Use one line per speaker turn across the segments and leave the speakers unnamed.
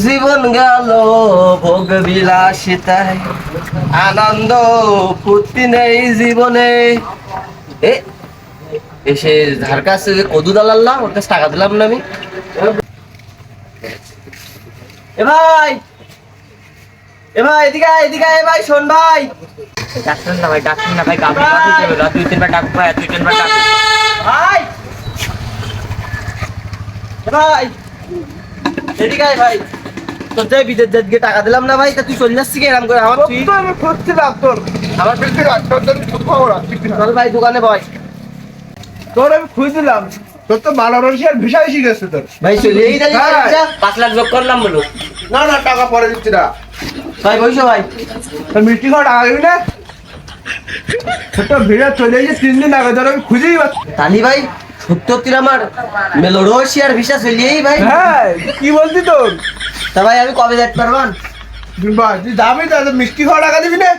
জীবন গেল ভোগ বিলাসিতায়, আনন্দ ফুর্তি নেই জীবনে। এসে ধার কাছে কদু দালাল্লাহ, ওর কাছে টাকা দিলাম না আমি। এ ভাই, এ ভাই এদিকে আয়, এদিকে আয় ভাই, শোন ভাই।
ডাক্তার না ভাই, ডাক্তার না ভাই, কাপড় কাপড় দেবে না, 2-3 বার ডাক ভাই, 2-3 বার ডাক
ভাই, এ ভাই এদিকে আয় ভাই। তোর যে বিদেশ যাতে টাকা দিলাম না ভাই, তা তুই চলে যাচ্ছিস কি এরকম করে? আমার তুই
তো আমি খুঁজছিলাম তোর,
আমার
বিক্রি তোর জন্য খুব খবর আছে।
চল ভাই দোকানে বয়।
তোর আমি খুঁজছিলাম, তোর তো মালয়েশিয়ার ভিসা এসে গেছে তোর।
ভাই চলে এই দাঁড়িয়ে
হ্যাঁ।
5 লাখ যোগ করলাম বলো।
না না, টাকা পরে দিচ্ছি না।
ভাই বইসো ভাই।
তোর মিষ্টি খাওয়া টাকা দিবি না? ছোট ভিড়া চলে এসে 3 দিন আগে, ধর আমি খুঁজেই পাচ্ছি।
তালি ভাই সত্যি আমার মেলোরোশিয়ার ভিসা চলিয়েই ভাই।
হ্যাঁ, কি বলছি তোর?
তা ভাই আমি কবে যেতে পারবান?
তুই যাবি তো, মিষ্টি খাওয়া টাকা দিবি না?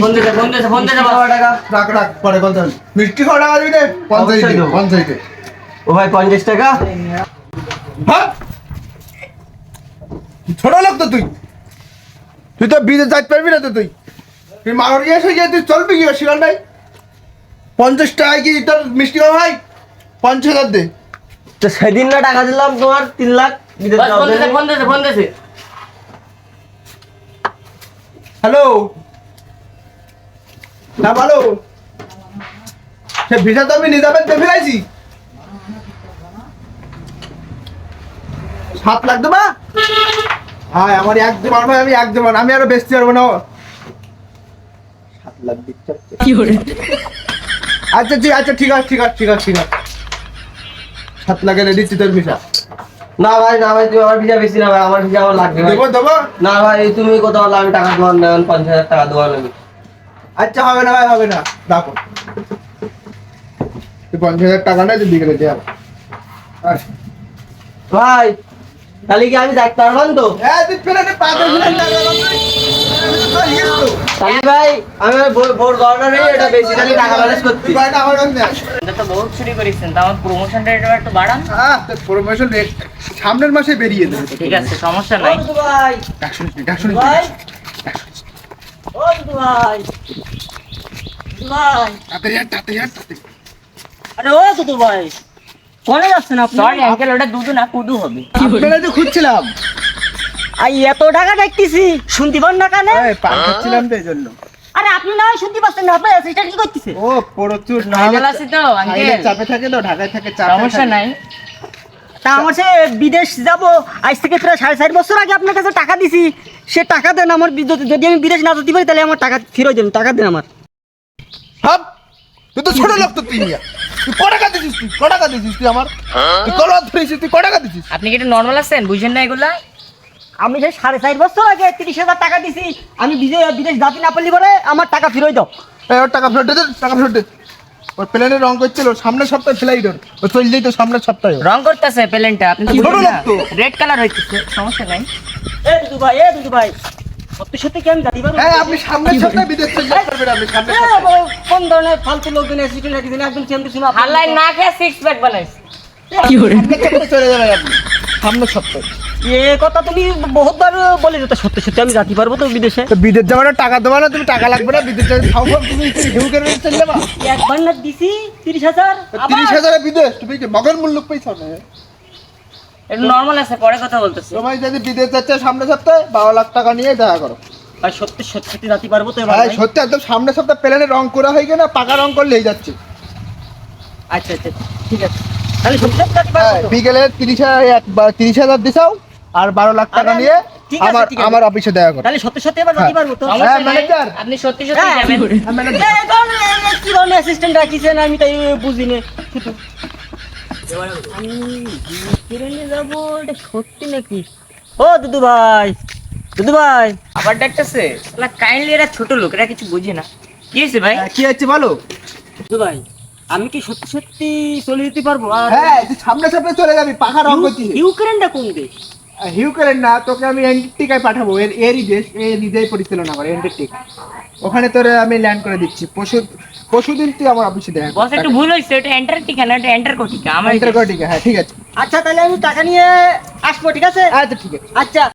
ফোন দে
টাকা
রাখ রাখ, পরে কথা হবে। মিষ্টি খাওয়া টাকা দিবি না? 50
অবশ্যই দেবো।
50
ও ভাই 50 টাকা।
হ্যাঁ, ছোট লোক তো তুই, তুই তো বিদেশ যাইতে পারবি না তো। তুই মালয়েশিয়া হয়ে গিয়ে তুই চলবি কি শিকার নাই? 50 টাকায় কি তোর মিষ্টি খাওয়া হয়? 5000 দে।
তো সেদিন না টাকা দিলাম তোমার 3 লাখ বিদেশ
বাস
যাওয়ার জন্য।
ফোন দে
হ্যালো, না বলো। সে ভিসা তো আমি নিজামের দেখে ফেলাইছি। 7 লাখ দেবা? হ্যাঁ, আমার একদম আর ভাই, আমি একদম আমি আরো বেচতে পারবো না। 7 লাখ দিচ্ছে
কি করে?
আচ্ছা আচ্ছা, ঠিক আছে 7 লাখের দিচ্ছি তোর ভিসা।
না ভাই না ভাই, তুমি আমার ভিসা বেশি না ভাই, আমার ভিসা আমার লাগবে ভাই।
দেবো।
না ভাই তুমি কোথাও বললে আমি টাকা দেওয়ার নেন, 50,000 টাকা দেওয়ার নেবে।
আচ্ছা, হবে না ভাই, হবে না, রাখো। তুই 50,000 টাকা নেই, তুই বিকেলে দিয়ে আবার।
ভাই তাহলে কি আমি যাইতে পারবান তো?
হ্যাঁ, তুই পেলে পাগল হয়ে
তাহলে ভাই আমি ভোর গণনা নেই, এটা বেশি তাহলে টাকা ম্যানেজ করছি।
আমার কাছে নেই।
এটা তো বহুত চুরি করেছেন, তা আমার প্রমোশনটা একটু বাড়ান।
প্রমোশন সামনের মাসে বেরিয়ে দেবে।
ঠিক আছে, সমস্যা নাই।
দুদু ভাই, দুদু ভাই, ও দুদু ভাই, দুদু ভাই, আরে ও দুদু ভাই, কোনে যাচ্ছেন আপনি?
সরি আঙ্কেল, ওটা দুধু না কুদু হবে।
আপনারা তো খুঁজছিলাম,
আই এত টাকা দেখতেছি, শুনতে পান না কানে?
পান খাচ্ছিলাম তো এই জন্য।
আরে আপনি না হয় শুনতে পাচ্ছেন না, আপনার অ্যাসিস্ট্যান্ট কি করতেছে?
ও প্রচুর
ভাইরাল আছে তো আঙ্কেল,
চাপে থাকে তো, ঢাকায় থাকে,
সমস্যা নাই।
তা আমার সে বিদেশ যাব, আজ থেকে প্রায় 4.5 বছর আগে আপনার কাছে টাকা দিছি, সে টাকা দেন আমার। যদি আমি বিদেশ না যেতে পারি তাহলে আমার টাকা ফেরত দেন, টাকা দেন আমার।
সব তুই তো ছোট লোক তো, তুই ক টাকা দিছিস? তুই আমার তুই কল ধরেছিস, তুই ক টাকা দিছিস?
আপনি কি এটা নরমাল আছেন, বুঝেন না এগুলা?
আমি সেই 4.5 বছর আগে 30,000 টাকা দিছি, আমি বিদেশ যাতে না পারলি বলে আমার টাকা ফেরত দাও।
ওর টাকা ফেরত দে, টাকা ফেরত দে। ওর প্লেনের রং করছিল সামনের সপ্তাহে ফ্লাইট, ও চল যাই তো সামনের সপ্তাহে।
রং করতেছে প্লেনটা, আপনি তো
ছোট
বুঝেন
লোক
না,
তো।
রেড কালার হইতেছে, সমস্যা নাই।
এ দুদু ভাই, সত্যি সত্যি কি আমি যাতে পারবো?
হ্যাঁ, আপনি সামনের সপ্তাহে বিদেশ চলে যেতে পারবেন। আপনি সামনের সপ্তাহে
কোন ধরনের ফালতু লোকজন অ্যাসিস্ট্যান্ট রাখিছেন, একদম চেম্বার শুনো।
হালাই না খেয়ে 6 প্যাক বানাইছে।
সামনের সপ্তাহে চলে যাবেন আপনি, সামনের সপ্তাহে।
এ কথা তুমি বহুতবার বলে যেত, সত্যি সত্যি আমি যাতে পারবো তো বিদেশে।
তো বিদেশ যাওয়ার টাকা দেবো না, তুমি টাকা লাগবে না, বিদেশ যাবে খাও খাও, তুমি হিউ করে চলে যাবা।
একবার না দিছি 30,000,
30,000 বিদেশ, তুমি কি মগের মূল্য পয়সা নেই?
এটা নরমাল আছে, পরে কথা বলতেছি।
তোমায় যদি বিদেশ যাচ্ছে সামনের সপ্তাহে 12 লাখ টাকা নিয়ে দেখা করো।
ভাই সত্যি সত্যি যাতে পারবো তো এবার?
ভাই সত্যি একদম সামনের সপ্তাহে প্লেনে রং করা হয়ে গেলে পাকা রং করলেই যাচ্ছে।
আচ্ছা আচ্ছা, ঠিক আছে, তাহলে সত্যি সত্যি যাতে পারবো তো?
বিকেলে 30,000 দিছাও আর 12 লাখ টাকা
আরে,
নিয়ে
ঠিক আছে, ঠিক আছে।
আমার অফিসে দেখা করো।
তাহলে সত্যি সত্যি এবার যাতে পারবো তো?
সমস্যা নাই,
ম্যানেজার।
আপনি সত্যি সত্যি
হ্যাঁ,
যাবেন।
কি ধরনের অ্যাসিস্ট্যান্ট রাখিছেন আমি তাই বুঝি না। আমি ট্রেনে যাবো, এটা সত্যি নাকি? ও দুদু ভাই, দুদু ভাই,
আবার ডাকতেছে কাইন্ডলি, এরা ছোট লোক, এরা কিছু বুঝে না। কি হয়েছে ভাই?
কি হচ্ছে বলো?
দুদু ভাই, আমি কি সত্যি সত্যি চলে যেতে পারবো? আর
হ্যাঁ, তুই সামনের সপ্তাহে চলে যাবি, পাকা রং করছিস।
ইউক্রেনটা কোন দেশ?
হিউ করেন না, তোকে আমি এন্টার্কটিকায় পাঠাবো। এরই দেশ, এ নিজেই পরিচালনা করে এন্টার্কটিকা। ওখানে তোরে আমি ল্যান্ড করে দিচ্ছি পরশুদিন তুই আমার অফিসে দেখ
বস একটু ভুল হয়েছে, এটা এন্টার্কটিকা না, এটা এন্টার্কটিকা আমার
ইন্টারকটিকা, হ্যাঁ ঠিক আছে।
আচ্ছা তাহলে আমি টাকা নিয়ে আসবো, ঠিক আছে?
আচ্ছা ঠিক আছে।
আচ্ছা